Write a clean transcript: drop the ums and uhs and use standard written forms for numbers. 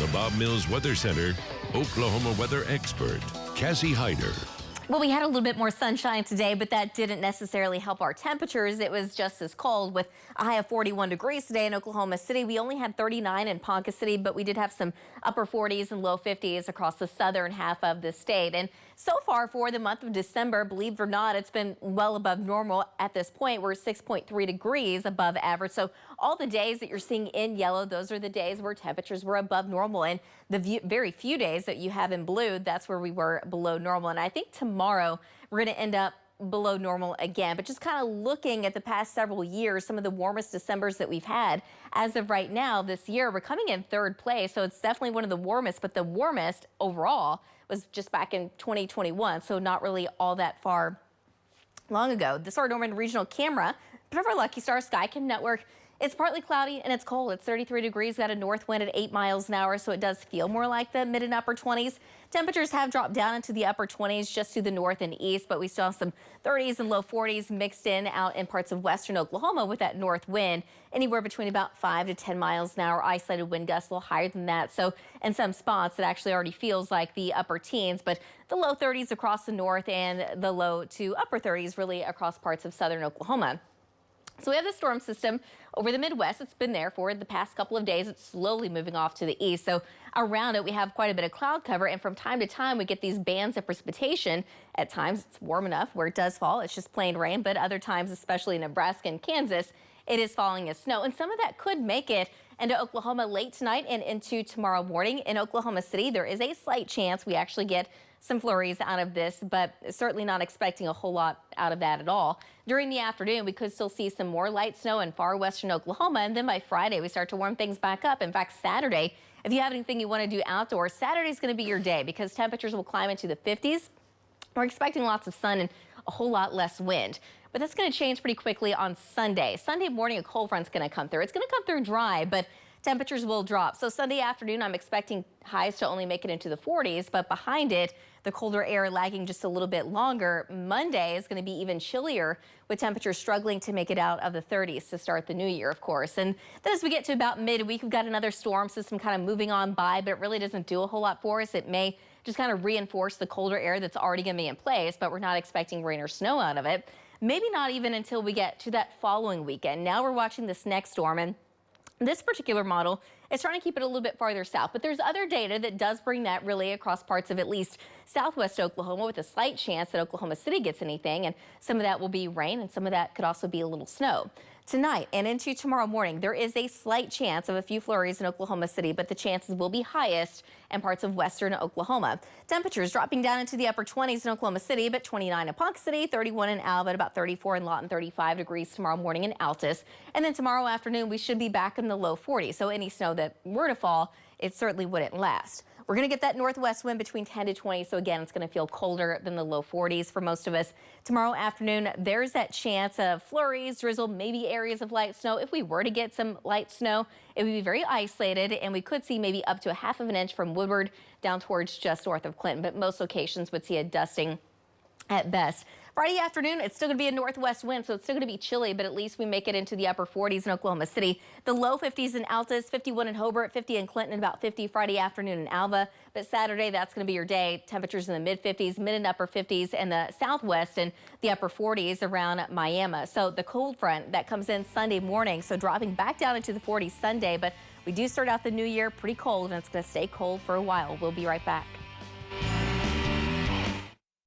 the Bob Mills Weather Center, Oklahoma weather expert, Cassie Heiter. Well, we had a little bit more sunshine today, but that didn't necessarily help our temperatures. It was just as cold with a high of 41 degrees today in Oklahoma City. We only had 39 in Ponca City, but we did have some upper 40s and low 50s across the southern half of the state. And so far for the month of December, believe it or not, it's been well above normal at this point. We're 6.3 degrees above average. So all the days that you're seeing in yellow, those are the days where temperatures were above normal. And the very few days that you have in blue, that's where we were below normal. And I think tomorrow we're going to end up below normal again. But just kind of looking at the past several years, some of the warmest Decembers that we've had as of right now this year, we're coming in third place. So it's definitely one of the warmest, but the warmest overall was just back in 2021. So not really all that far long ago. This is our Norman Regional Camera, but of our Lucky Star Sky Cam Network. It's partly cloudy and it's cold. It's 33 degrees, got a north wind at 8 miles an hour, so it does feel more like the mid and upper 20s. Temperatures have dropped down into the upper 20s just to the north and east, but we still have some 30s and low 40s mixed in out in parts of western Oklahoma with that north wind, anywhere between about 5 to 10 miles an hour. Isolated wind gusts a little higher than that. So in some spots, it actually already feels like the upper teens, but the low 30s across the north and the low to upper 30s really across parts of southern Oklahoma. So we have the storm system over the Midwest. It's been there for the past couple of days. It's slowly moving off to the east. So around it, we have quite a bit of cloud cover. And from time to time, we get these bands of precipitation. At times, it's warm enough where it does fall. It's just plain rain. But other times, especially in Nebraska and Kansas, it is falling as snow. And some of that could make it into Oklahoma late tonight and into tomorrow morning. In Oklahoma City, there is a slight chance we actually get some flurries out of this, but certainly not expecting a whole lot out of that at all. During the afternoon, we could still see some more light snow in far western Oklahoma, and then by Friday, we start to warm things back up. In fact, Saturday, if you have anything you want to do outdoors, Saturday's going to be your day because temperatures will climb into the 50s. We're expecting lots of sun and a whole lot less wind. But that's going to change pretty quickly on Sunday. Sunday morning, a cold front's going to come through. It's going to come through dry, but temperatures will drop. So Sunday afternoon, I'm expecting highs to only make it into the 40s, but behind it, the colder air lagging just a little bit longer. Monday is going to be even chillier with temperatures struggling to make it out of the 30s to start the new year, of course. And then as we get to about midweek, we've got another storm system kind of moving on by, but it really doesn't do a whole lot for us. It may just kind of reinforce the colder air that's already going to be in place, but we're not expecting rain or snow out of it. Maybe not even until we get to that following weekend. Now we're watching this next storm, and this particular model is trying to keep it a little bit farther south, but there's other data that does bring that really across parts of at least southwest Oklahoma with a slight chance that Oklahoma City gets anything, and some of that will be rain and some of that could also be a little snow. Tonight and into tomorrow morning, there is a slight chance of a few flurries in Oklahoma City, but the chances will be highest in parts of western Oklahoma. Temperatures dropping down into the upper 20s in Oklahoma City, but 29 in Ponca City, 31 in Alva, about 34 in Lawton, 35 degrees tomorrow morning in Altus. And then tomorrow afternoon, we should be back in the low 40s. So any snow that were to fall, it certainly wouldn't last. We're going to get that northwest wind between 10 to 20. So again, it's going to feel colder than the low 40s for most of us. Tomorrow afternoon, there's that chance of flurries, drizzle, maybe areas of light snow. If we were to get some light snow, it would be very isolated, and we could see maybe up to a ½ of an inch from Woodward down towards just north of Clinton. But most locations would see a dusting at best. Friday afternoon, it's still going to be a northwest wind, so it's still going to be chilly, but at least we make it into the upper 40s in Oklahoma City. The low 50s in Altus, 51 in Hobart, 50 in Clinton, and about 50 Friday afternoon in Alva. But Saturday, that's going to be your day. Temperatures in the mid 50s, mid and upper 50s, and the southwest and the upper 40s around Miami. So the cold front that comes in Sunday morning, so dropping back down into the 40s Sunday, but we do start out the new year pretty cold, and it's going to stay cold for a while. We'll be right back.